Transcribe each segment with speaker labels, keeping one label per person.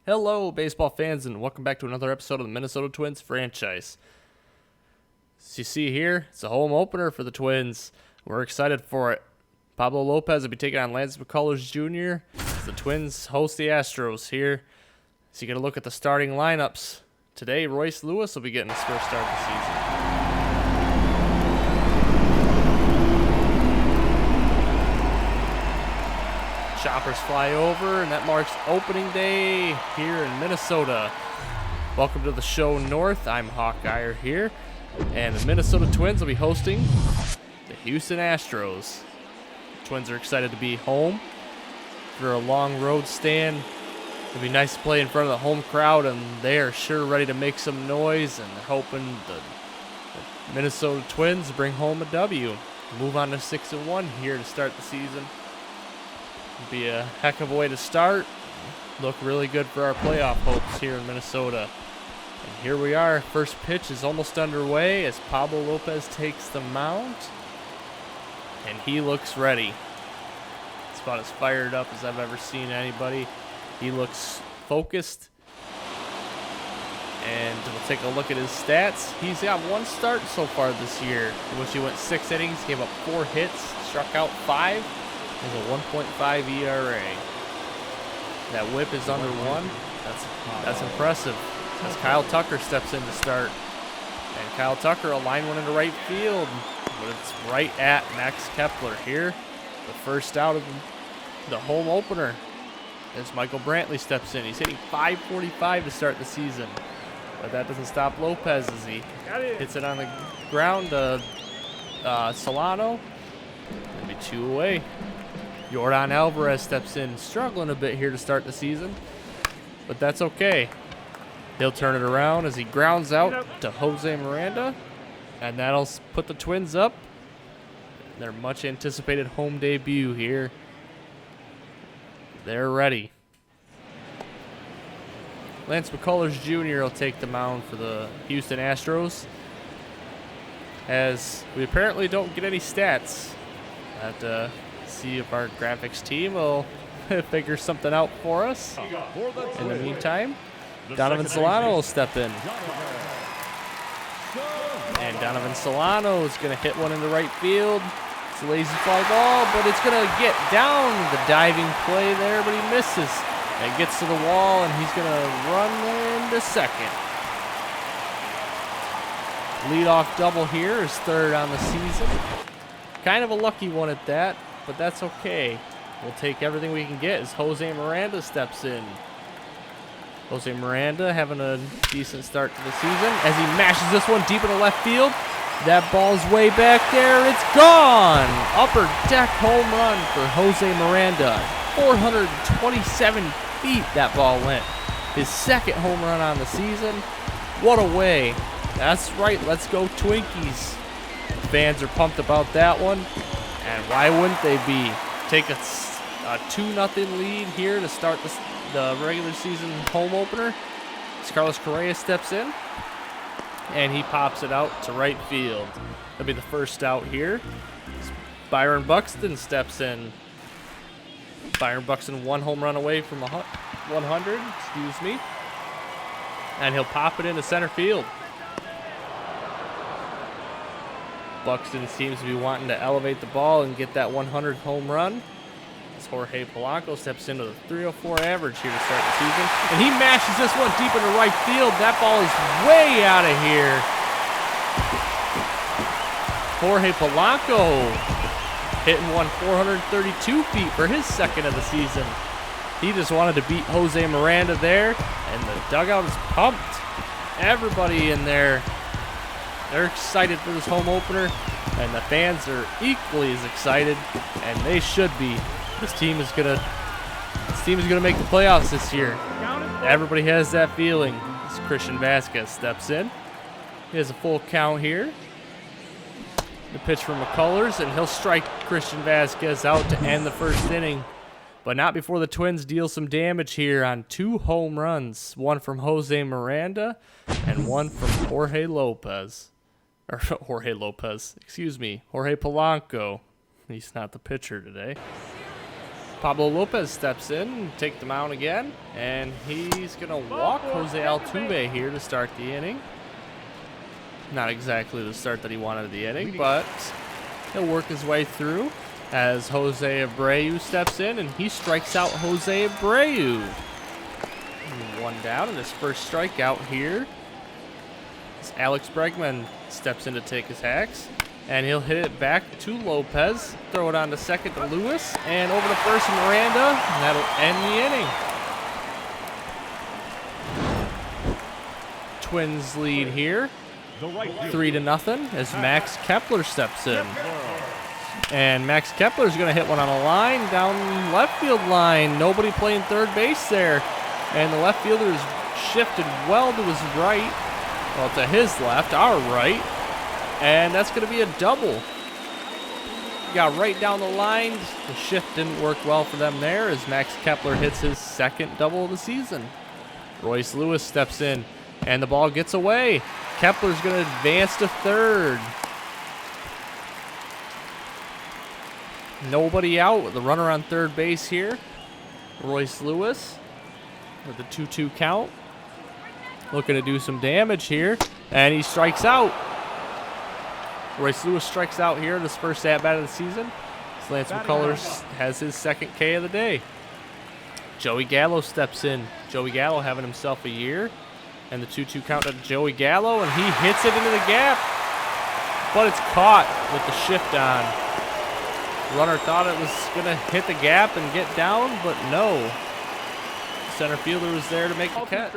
Speaker 1: Hello, baseball fans, and welcome back to another episode of the Minnesota Twins franchise. As you see here, it's a home opener for the Twins. We're excited for it. Pablo Lopez will be taking on Lance McCullers Jr. as the Twins host the Astros here. So you get a look at the starting lineups. Today, Royce Lewis will be getting his first start of the season. Choppers fly over, and that marks opening day here in Minnesota. Welcome to the show, North. I'm Hawkeye here, and the Minnesota Twins will be hosting the Houston Astros. The Twins are excited to be home for a long road stand. It'll be nice to play in front of the home crowd, and they are sure ready to make some noise, and they're hoping the Minnesota Twins bring home a W. Move on to 6-1 here to start the season. Be a heck of a way to start. Look really good for our playoff hopes here in Minnesota. And here we are. First pitch is almost underway as Pablo Lopez takes the mound. And he looks ready. It's about as fired up as I've ever seen anybody. He looks focused. And we'll take a look at his stats. He's got one start so far this year, in which he went 6 innings, gave up 4 hits, struck out 5. Is a 1.5 ERA. That whip is under 1. That's impressive. As Kyle Tucker steps in to start. And Kyle Tucker, a line one into right field. But it's right at Max Kepler here. The first out of the home opener as Michael Brantley steps in. He's hitting .545 to start the season. But that doesn't stop Lopez as he hits it on the ground. Solano. It'll be 2 away. Yordan Alvarez steps in, struggling a bit here to start the season, but that's okay. He'll turn it around as he grounds out to Jose Miranda, and that'll put the Twins up. Their much anticipated home debut here. They're ready. Lance McCullers Jr. will take the mound for the Houston Astros, as we apparently don't get any stats. See if our graphics team will figure something out for us. In the meantime, Donovan Solano will step in. And Donovan Solano is going to hit one into right field. It's a lazy fly ball, but it's going to get down the diving play there, but he misses. And gets to the wall, and he's going to run into second. Leadoff double here is third on the season. Kind of a lucky one at that, but that's okay. We'll take everything we can get as Jose Miranda steps in. Jose Miranda having a decent start to the season as he mashes this one deep into left field. That ball's way back there. It's gone. Upper deck home run for Jose Miranda. 427 feet that ball went. His second home run on the season. What a way. That's right. Let's go Twinkies. Fans are pumped about that one. And why wouldn't they be? Take a 2-0 lead here to start the regular season home opener. As Carlos Correa steps in, and he pops it out to right field. That'll be the first out here. Byron Buxton steps in. Byron Buxton 1 home run away from 100, excuse me. And he'll pop it into center field. Buxton seems to be wanting to elevate the ball and get that 100th home run. As Jorge Polanco steps into the 304 average here to start the season. And he mashes this one deep into right field. That ball is way out of here. Jorge Polanco hitting one 432 feet for his second of the season. He just wanted to beat Jose Miranda there, and the dugout is pumped. Everybody in there, they're excited for this home opener, and the fans are equally as excited, and they should be. This team is gonna make the playoffs this year. Everybody has that feeling. As Christian Vasquez steps in, he has a full count here. The pitch from McCullers, and he'll strike Christian Vasquez out to end the first inning. But not before the Twins deal some damage here on 2 home runs. One from Jose Miranda and one from Jorge Polanco. He's not the pitcher today. Pablo Lopez steps in, take the mound again, and he's going to walk Jose Altuve here to start the inning. Not exactly the start that he wanted the inning, but he'll work his way through as Jose Abreu steps in, and he strikes out Jose Abreu. One down, and his first strikeout here. As Alex Bregman steps in to take his hacks. And he'll hit it back to Lopez, throw it on to second to Lewis, and over to first to Miranda, and that'll end the inning. Twins lead here, 3-0, as Max Kepler steps in. And Max Kepler's going to hit one on a line down left field line. Nobody playing third base there. And the left fielder is shifted well to his right, well, to his left, our right. And that's going to be a double. Got right down the line. The shift didn't work well for them there as Max Kepler hits his second double of the season. Royce Lewis steps in, and the ball gets away. Kepler's going to advance to third. Nobody out with the runner on third base here. Royce Lewis with the 2-2 count. Looking to do some damage here, and he strikes out. Royce Lewis strikes out here in his first at-bat of the season. Lance McCullers has his second K of the day. Joey Gallo steps in. Joey Gallo having himself a year. And the 2-2 count to Joey Gallo, and he hits it into the gap. But it's caught with the shift on. Runner thought it was going to hit the gap and get down, but no. Center fielder was there to make the catch.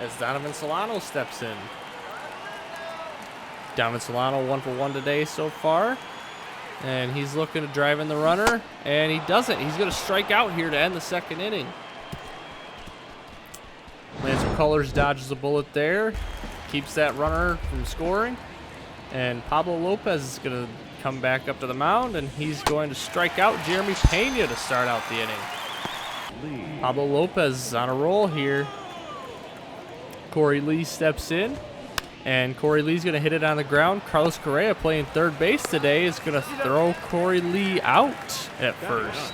Speaker 1: As Donovan Solano steps in. Donovan Solano 1 for 1 today so far. And he's looking to drive in the runner. And he doesn't. He's going to strike out here to end the second inning. Lance McCullers dodges a bullet there. Keeps that runner from scoring. And Pablo Lopez is going to come back up to the mound. And he's going to strike out Jeremy Pena to start out the inning. Pablo Lopez is on a roll here. Corey Lee steps in. And Corey Lee's going to hit it on the ground. Carlos Correa, playing third base today, is going to throw Corey Lee out at first.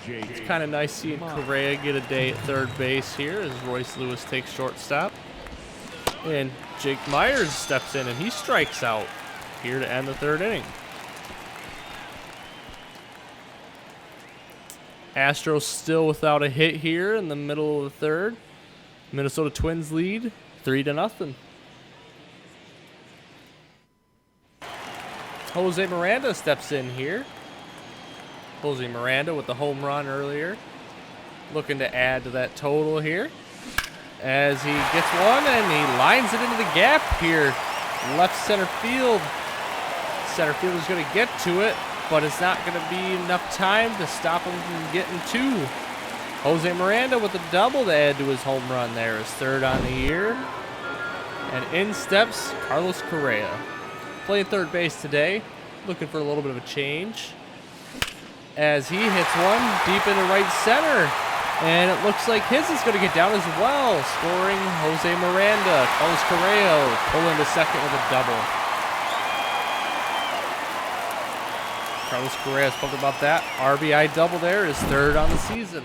Speaker 1: It's kind of nice seeing Correa get a day at third base here as Royce Lewis takes shortstop. And Jake Myers steps in, and he strikes out here to end the third inning. Astros still without a hit here in the middle of the third. Minnesota Twins lead 3-0. Jose Miranda steps in here. Jose Miranda with the home run earlier. Looking to add to that total here. As he gets one and he lines it into the gap here. Left center field. Center field is going to get to it, but it's not going to be enough time to stop him from getting two. Jose Miranda with a double to add to his home run there, his third on the year. And in steps Carlos Correa. Playing third base today, looking for a little bit of a change. As he hits one deep into right center. And it looks like his is going to get down as well, scoring Jose Miranda. Carlos Correa pulling to second with a double. Carlos Correa is pumped about that. RBI double there, his third on the season.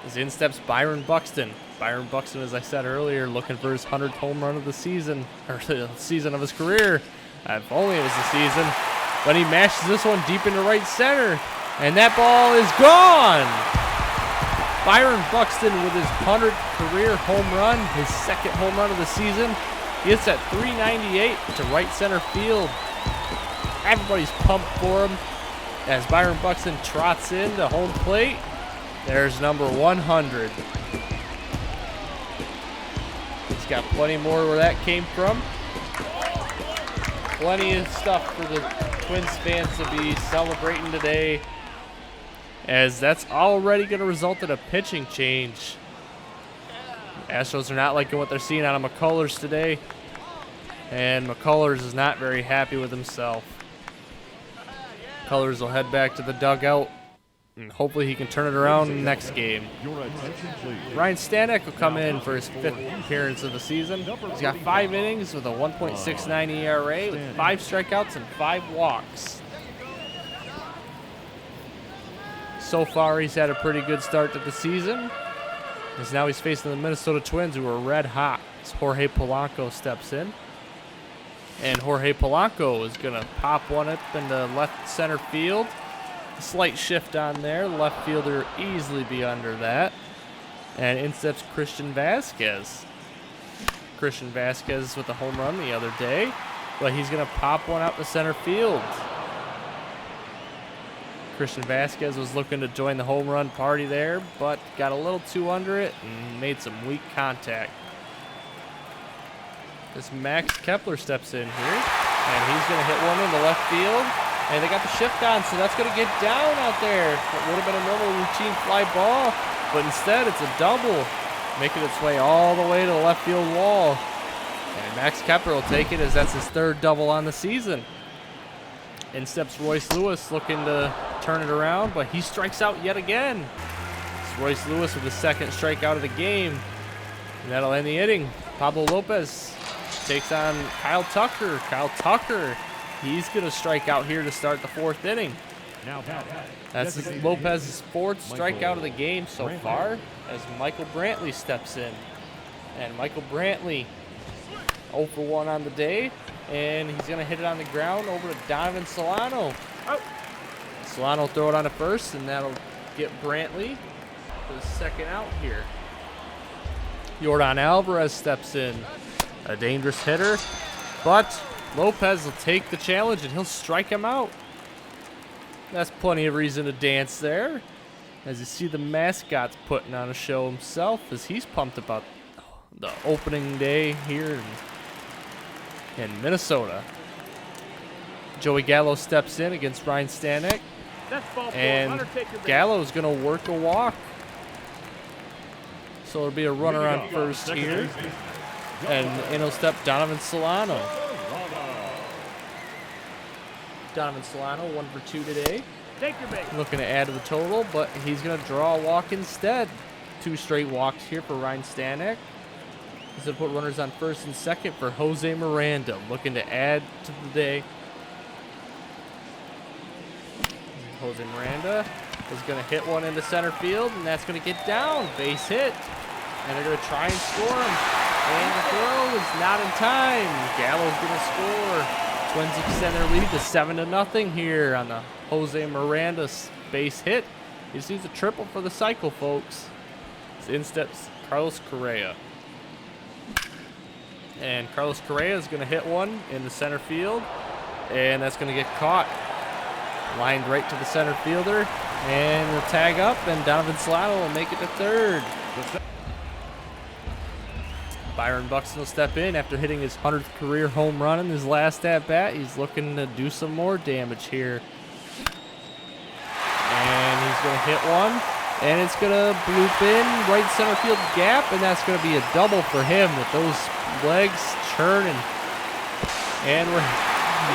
Speaker 1: As in steps Byron Buxton. Byron Buxton, as I said earlier, looking for his 100th home run of the season, or the season of his career. If only it was the season. But he mashes this one deep into right center. And that ball is gone. Byron Buxton with his 100th career home run, his second home run of the season. He hits at 398 to right center field. Everybody's pumped for him as Byron Buxton trots into home plate. There's number 100. He's got plenty more where that came from. Plenty of stuff for the Twins fans to be celebrating today, as that's already going to result in a pitching change. Astros are not liking what they're seeing out of McCullers today, and McCullers is not very happy with himself. McCullers will head back to the dugout, and hopefully he can turn it around next game. Ryan Stanek will come in for his 5th appearance of the season. He's got 5 innings with a 1.69 ERA with 5 strikeouts and 5 walks. So far, he's had a pretty good start to the season. As now he's facing the Minnesota Twins, who are red hot. As Jorge Polanco steps in. And Jorge Polanco is going to pop one up into left center field. A slight shift on there. The left fielder easily be under that. And in steps Christian Vasquez. Christian Vasquez with a home run the other day. But he's going to pop one out to center field. Christian Vasquez was looking to join the home run party there, but got a little too under it and made some weak contact. As Max Kepler steps in here, and he's going to hit one into left field. And they got the shift on, so that's going to get down out there. It would have been a normal routine fly ball, but instead it's a double, making its way all the way to the left field wall. And Max Kepler will take it as that's his third double on the season. In steps Royce Lewis looking to turn it around, but he strikes out yet again. It's Royce Lewis with the second strikeout of the game. And that'll end the inning. Pablo Lopez takes on Kyle Tucker. Kyle Tucker, he's going to strike out here to start the fourth inning. That's Lopez's fourth strikeout of the game so far as Michael Brantley steps in. And Michael Brantley 0 for 1 on the day. And he's going to hit it on the ground over to Donovan Solano. Solano will throw it on to first, and that'll get Brantley the second out here. Yordan Alvarez steps in. A dangerous hitter, but Lopez will take the challenge, and he'll strike him out. That's plenty of reason to dance there. As you see the mascot's putting on a show himself as he's pumped about the opening day here in Minnesota. Joey Gallo steps in against Ryan Stanek. And Gallo's going to work a walk. So it'll be a runner on first here. And in will step Donovan Solano. Donovan Solano, 1 for 2 today. Looking to add to the total, but he's going to draw a walk instead. 2 straight walks here for Ryan Stanek. He's going to put runners on first and second for Jose Miranda, looking to add to the day. Jose Miranda is going to hit one into center field, and that's going to get down. Base hit. And they're going to try and score him. And the throw is not in time. Gallo's going to score. Twins extend their lead to 7-0 here on the Jose Miranda base hit. He just needs a triple for the cycle, folks. In steps Carlos Correa. And Carlos Correa is going to hit one in the center field. And that's going to get caught. Lined right to the center fielder. And the tag up, and Donovan Solano will make it to third. Byron Buxton will step in after hitting his 100th career home run in his last at-bat. He's looking to do some more damage here. And he's going to hit one. And it's going to bloop in right center field gap, and that's going to be a double for him with those legs churning. And we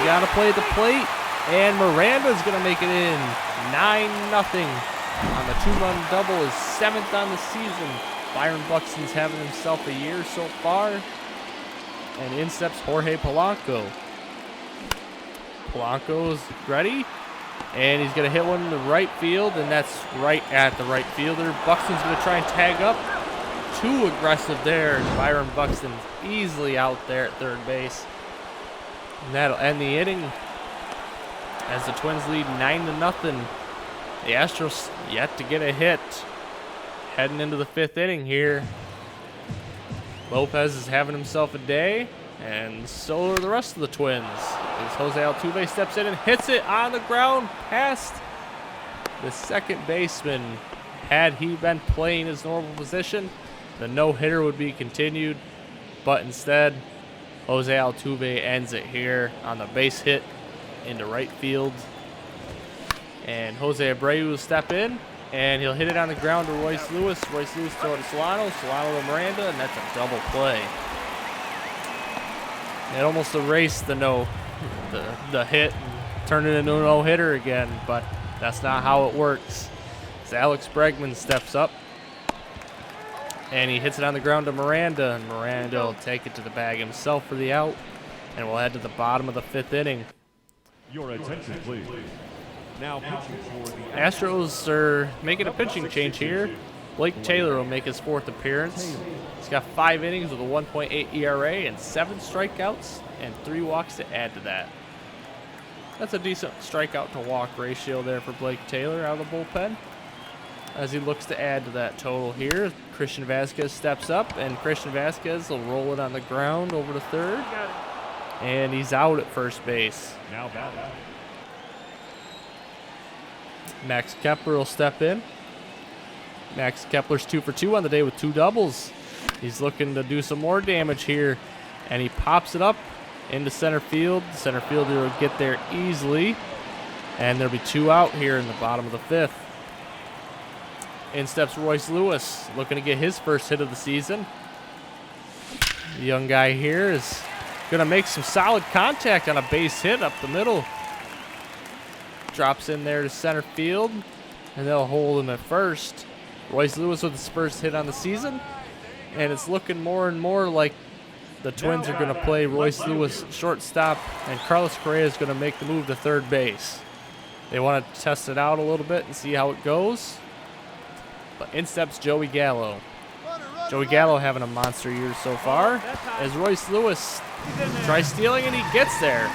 Speaker 1: got to play the plate. And Miranda's going to make it in. 9-0 on the 2-run double, his 7th on the season. Byron Buxton's having himself a year so far. And in steps Jorge Polanco. Polanco's ready. And he's going to hit one in the right field, and that's right at the right fielder. Buxton's going to try and tag up. Too aggressive there. And Byron Buxton's easily out there at third base. And that'll end the inning as the Twins lead 9-0. The Astros yet to get a hit. Heading into the 5th inning here. Lopez is having himself a day, and so are the rest of the Twins. As Jose Altuve steps in and hits it on the ground past the second baseman. Had he been playing his normal position, the no-hitter would be continued, but instead, Jose Altuve ends it here on the base hit into right field. And Jose Abreu will step in, and he'll hit it on the ground to Royce Lewis. Royce Lewis throw it to Solano. Solano to Miranda, and that's a double play. It almost erased the hit and turned it into a no-hitter again, but that's not how it works. So Alex Bregman steps up, and he hits it on the ground to Miranda, and Miranda will take it to the bag himself for the out, and we'll head to the bottom of the 5th inning.
Speaker 2: Your attention, please. Now pitching for the
Speaker 1: Astros are making a pitching change here. Blake Taylor will make his 4th appearance. He's got 5 innings with a 1.8 ERA and 7 strikeouts and 3 walks to add to that. That's a decent strikeout to walk ratio there for Blake Taylor out of the bullpen. As he looks to add to that total here, Christian Vasquez steps up, and Christian Vasquez will roll it on the ground over to third. And he's out at first base.
Speaker 2: now batting.
Speaker 1: Max Kepler will step in. Max Kepler's 2 for 2 on the day with 2 doubles. He's looking to do some more damage here, and he pops it up into center field. The center fielder will get there easily, and there'll be 2 out here in the bottom of the 5th. In steps Royce Lewis, looking to get his first hit of the season. The young guy here is going to make some solid contact on a base hit up the middle. Drops in there to center field, and they'll hold him at first. Royce Lewis with his first hit on the season, and it's looking more and more like the Twins are going to play Royce Lewis shortstop, and Carlos Correa is going to make the move to third base. They want to test it out a little bit and see how it goes. But in steps Joey Gallo. Joey Gallo having a monster year so far, as Royce Lewis tries stealing, and he gets there.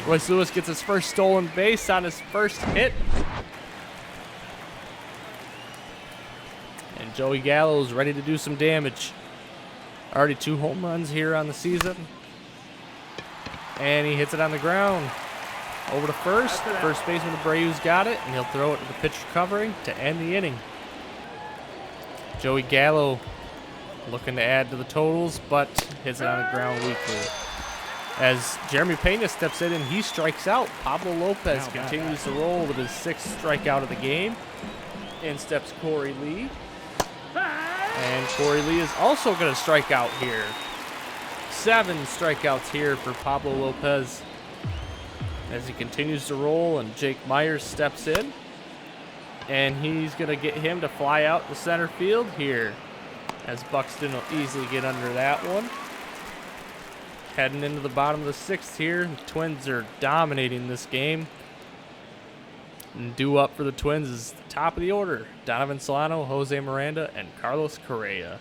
Speaker 1: Royce Lewis gets his first stolen base on his first hit. And Joey Gallo is ready to do some damage. Already 2 home runs here on the season. And he hits it on the ground. Over to first. First baseman Abreu's got it, and he'll throw it to the pitcher covering to end the inning. Joey Gallo looking to add to the totals, but hits it on the ground weakly. As Jeremy Pena steps in and he strikes out, Pablo Lopez continues to roll with his 6th strikeout of the game. In steps Corey Lee. And Corey Lee is also going to strike out here. 7 strikeouts here for Pablo Lopez as he continues to roll, and Jake Myers steps in. And he's going to get him to fly out to center field here, as Buxton will easily get under that one. Heading into the bottom of the 6th here, the Twins are dominating this game. And due up for the Twins is the top of the order: Donovan Solano, Jose Miranda, and Carlos Correa.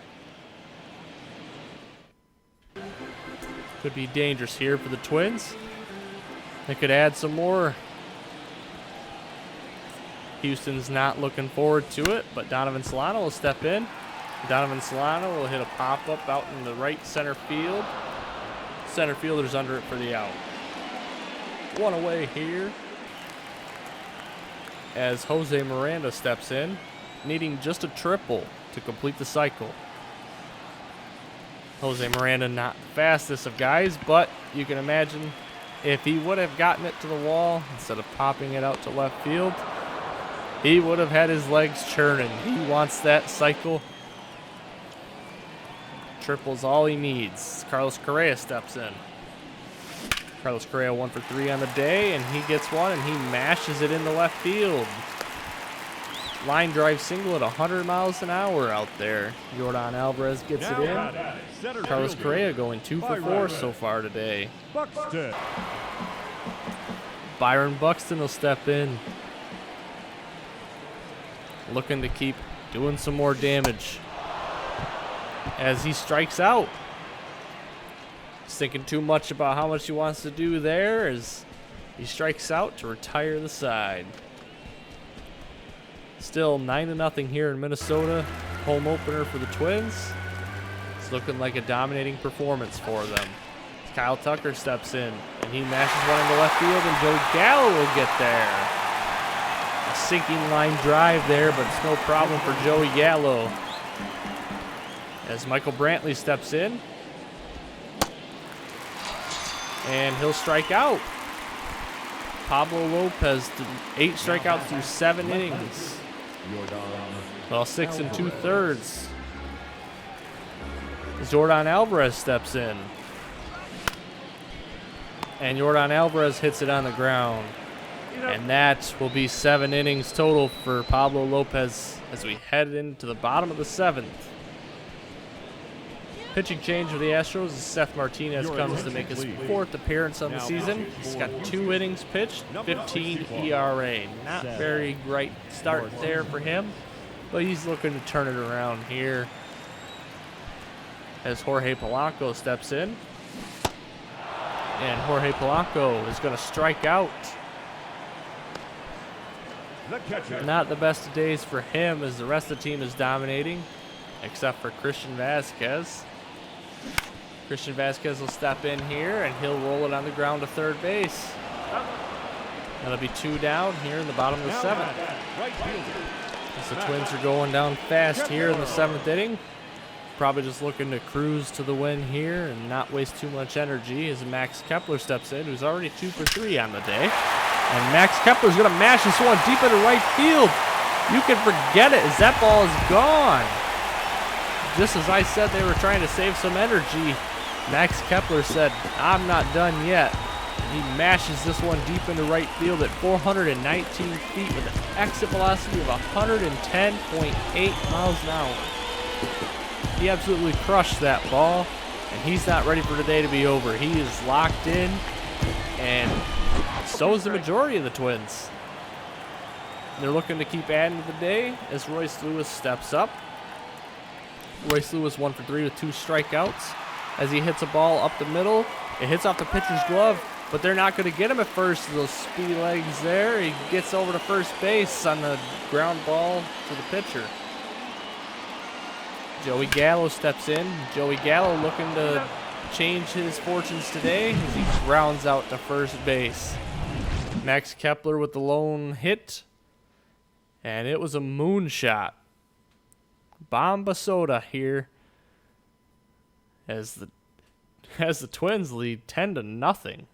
Speaker 1: Could be dangerous here for the Twins. They could add some more. Houston's not looking forward to it, but Donovan Solano will step in. Donovan Solano will hit a pop-up out in the right center field. Center fielder's under it for the out. 1 away here, as Jose Miranda steps in, needing just a triple to complete the cycle. Jose Miranda not the fastest of guys, but you can imagine if he would have gotten it to the wall instead of popping it out to left field, he would have had his legs churning. He wants that cycle. Triple's all he needs. Carlos Correa steps in. Carlos Correa 1 for 3 on the day, and he gets one, and he mashes it into left field. Line drive single at 100 miles an hour out there. Yordan Alvarez gets it in. Carlos Correa going 2 for 4 so far today.
Speaker 2: Buxton.
Speaker 1: Byron Buxton will step in, looking to keep doing some more damage as he strikes out. He's thinking too much about how much he wants to do there as he strikes out to retire the side. Still 9-0 here in Minnesota. Home opener for the Twins. It's looking like a dominating performance for them. Kyle Tucker steps in, and he mashes one into left field, and Joey Gallo will get there. A sinking line drive there, but it's no problem for Joey Gallo. As Michael Brantley steps in, and he'll strike out. Pablo Lopez, 8 strikeouts through 7 innings. Well, 6 2/3. Yordan Alvarez steps in, and Yordan Alvarez hits it on the ground. And that will be 7 innings total for Pablo Lopez as we head into the bottom of the 7th. Pitching change for the Astros as Seth Martinez comes to make his 4th appearance on the season. He's got 2 innings pitched, 15 ERA. Not very great start there for him, but he's looking to turn it around here as Jorge Polanco steps in. And Jorge Polanco is going to strike out. Not the best of days for him as the rest of the team is dominating, except for Christian Vasquez. Christian Vasquez will step in here, and he'll roll it on the ground to third base. That'll be 2 down here in the bottom of the 7th. As the Twins are going down fast here in the 7th inning. Probably just looking to cruise to the win here and not waste too much energy as Max Kepler steps in, who's already 2 for 3 on the day. And Max Kepler's going to mash this one deep into right field. You can forget it as that ball is gone. Just as I said they were trying to save some energy, Max Kepler said, I'm not done yet. He mashes this one deep into right field at 419 feet with an exit velocity of 110.8 miles an hour. He absolutely crushed that ball, and he's not ready for today to be over. He is locked in, and so is the majority of the Twins. They're looking to keep adding to the day as Royce Lewis steps up. Royce Lewis 1 for 3 with 2 strikeouts. As he hits a ball up the middle, it hits off the pitcher's glove, but they're not going to get him at first. Those speedy legs there. He gets over to first base on the ground ball to the pitcher. Joey Gallo steps in. Joey Gallo looking to change his fortunes today as he grounds out to first base. Max Kepler with the lone hit, and it was a moonshot. Bomba soda here as the Twins lead 10-0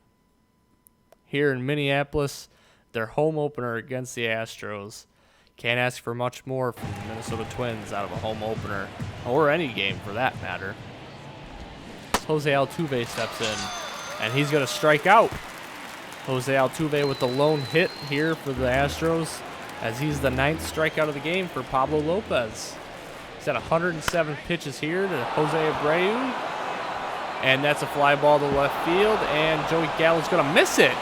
Speaker 1: here in Minneapolis. Their home opener against the Astros. Can't ask for much more from the Minnesota Twins out of a home opener, or any game for that matter. Jose Altuve steps in, and he's going to strike out. Jose Altuve with the lone hit here for the Astros, as he's the 9th strikeout of the game for Pablo Lopez. He's at 107 pitches here to Jose Abreu, and that's a fly ball to left field, and Joey Gallo's going to miss it.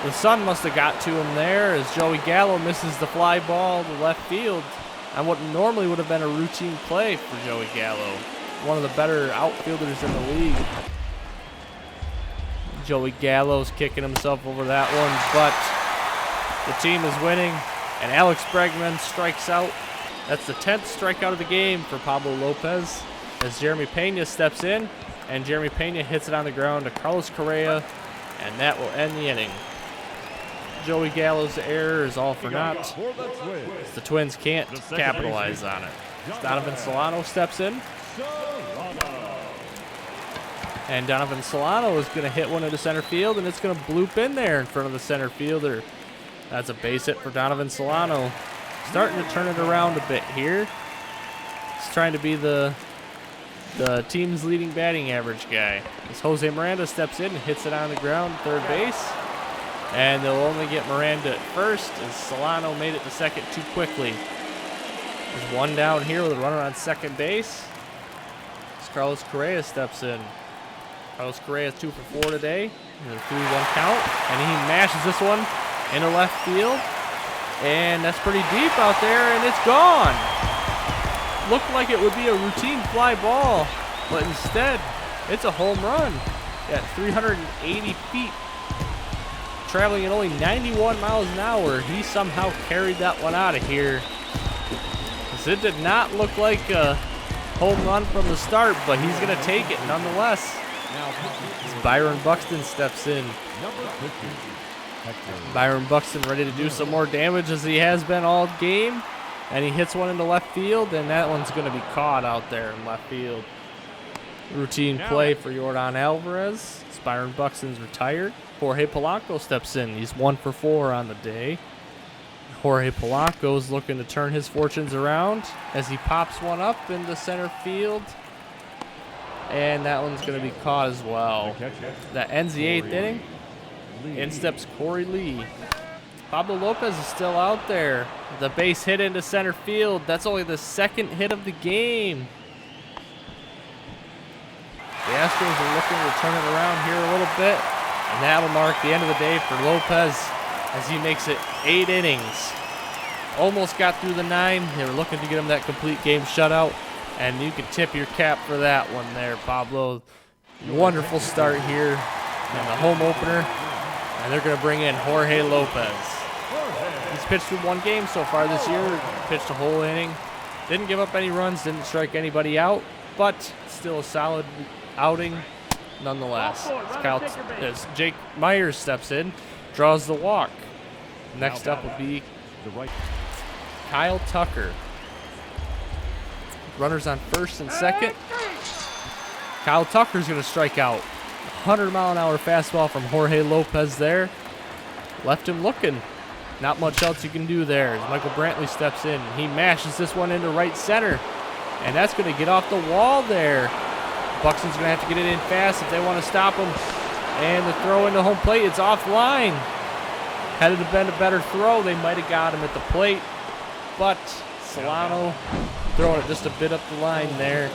Speaker 1: The sun must have got to him there as Joey Gallo misses the fly ball to left field on what normally would have been a routine play for Joey Gallo, one of the better outfielders in the league. Joey Gallo's kicking himself over that one, but the team is winning, and Alex Bregman strikes out. That's the 10th strikeout of the game for Pablo Lopez as Jeremy Pena steps in, and Jeremy Pena hits it on the ground to Carlos Correa, and that will end the inning. Joey Gallo's error is all for naught. The Twins can't capitalize on it. Donovan Solano steps in. And Donovan Solano is going to hit one into center field, and it's going to bloop in there in front of the center fielder. That's a base hit for Donovan Solano. Starting to turn it around a bit here. He's trying to be the team's leading batting average guy. As Jose Miranda steps in and hits it on the ground, third base. And they'll only get Miranda at first as Solano made it to second too quickly. There's one down here with a runner on second base. As Carlos Correa steps in. Carlos Correa is 2 for 4 today. A 3-1 count. And he mashes this one into left field. And that's pretty deep out there, and it's gone. Looked like it would be a routine fly ball, but instead, it's a home run at 380 feet. Traveling at only 91 miles an hour, he somehow carried that one out of here. It did not look like a home run from the start, but he's going to take it nonetheless. Byron Buxton steps in. Byron Buxton ready to do some more damage as he has been all game. And he hits one into left field, and that one's going to be caught out there in left field. Routine play for Yordan Alvarez. Byron Buxton's retired. Jorge Polanco steps in. He's 1 for 4 on the day. Jorge Polanco's looking to turn his fortunes around as he pops one up into center field. And that one's going to be caught as well. That ends the 8th inning. In steps Corey Lee. Pablo Lopez is still out there. The base hit into center field. That's only the 2nd hit of the game. Astros are looking to turn it around here a little bit, and that'll mark the end of the day for Lopez as he makes it 8 innings. Almost got through the 9. They were looking to get him that complete game shutout, and you can tip your cap for that one there, Pablo. Wonderful start here in the home opener, and they're going to bring in Jorge Lopez. He's pitched through 1 game so far this year, pitched a whole inning. Didn't give up any runs, didn't strike anybody out, but still a solid outing nonetheless. As Jake Myers steps in, draws the walk. Next up will be Kyle Tucker. Runners on first and second. Kyle Tucker's going to strike out. 100-mile-an-hour fastball from Jorge Lopez there. Left him looking. Not much else you can do there as Michael Brantley steps in. He mashes this one into right center. And that's going to get off the wall there. Buxton's going to have to get it in fast if they want to stop him. And the throw into home plate, it's offline. Had it been a better throw, they might have got him at the plate. But Solano throwing it just a bit up the line there.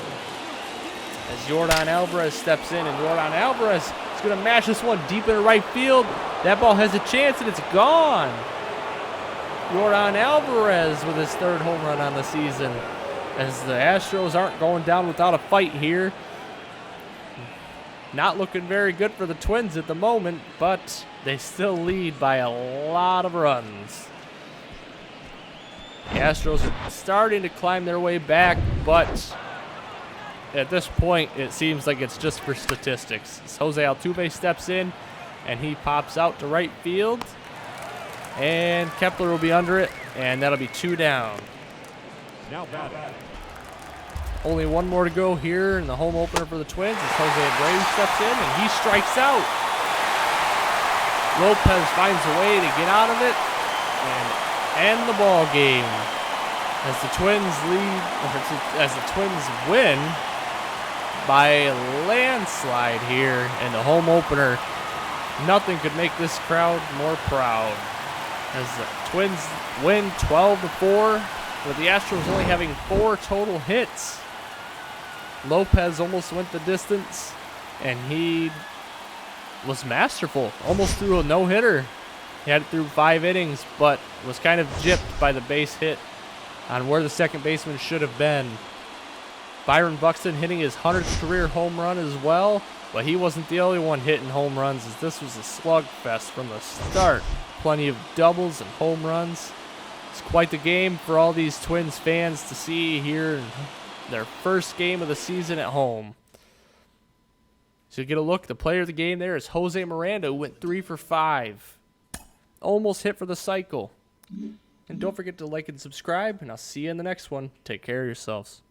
Speaker 1: As Yordan Alvarez steps in, and Yordan Alvarez is going to mash this one deep into right field. That ball has a chance, and it's gone. Yordan Alvarez with his 3rd home run on the season, as the Astros aren't going down without a fight here. Not looking very good for the Twins at the moment, but they still lead by a lot of runs. The Astros are starting to climb their way back, but at this point, it seems like it's just for statistics. As Jose Altuve steps in, and he pops out to right field. And Kepler will be under it, and that'll be 2 down.
Speaker 2: Now batting.
Speaker 1: Only 1 more to go here in the home opener for the Twins as Jose Abreu steps in, and he strikes out. Lopez finds a way to get out of it and end the ball game as the Twins win by a landslide here in the home opener. Nothing could make this crowd more proud as the Twins win 12-4, with the Astros only having 4 total hits. Lopez almost went the distance, and he was masterful. Almost threw a no-hitter. He had it through 5 innings, but was kind of gypped by the base hit on where the second baseman should have been. Byron Buxton hitting his 100th career home run as well, but he wasn't the only one hitting home runs, as this was a slugfest from the start. Plenty of doubles and home runs. It's quite the game for all these Twins fans to see here in their first game of the season at home. So you get a look. The player of the game there is Jose Miranda, who went 3 for 5. Almost hit for the cycle. And don't forget to like and subscribe, and I'll see you in the next one. Take care of yourselves.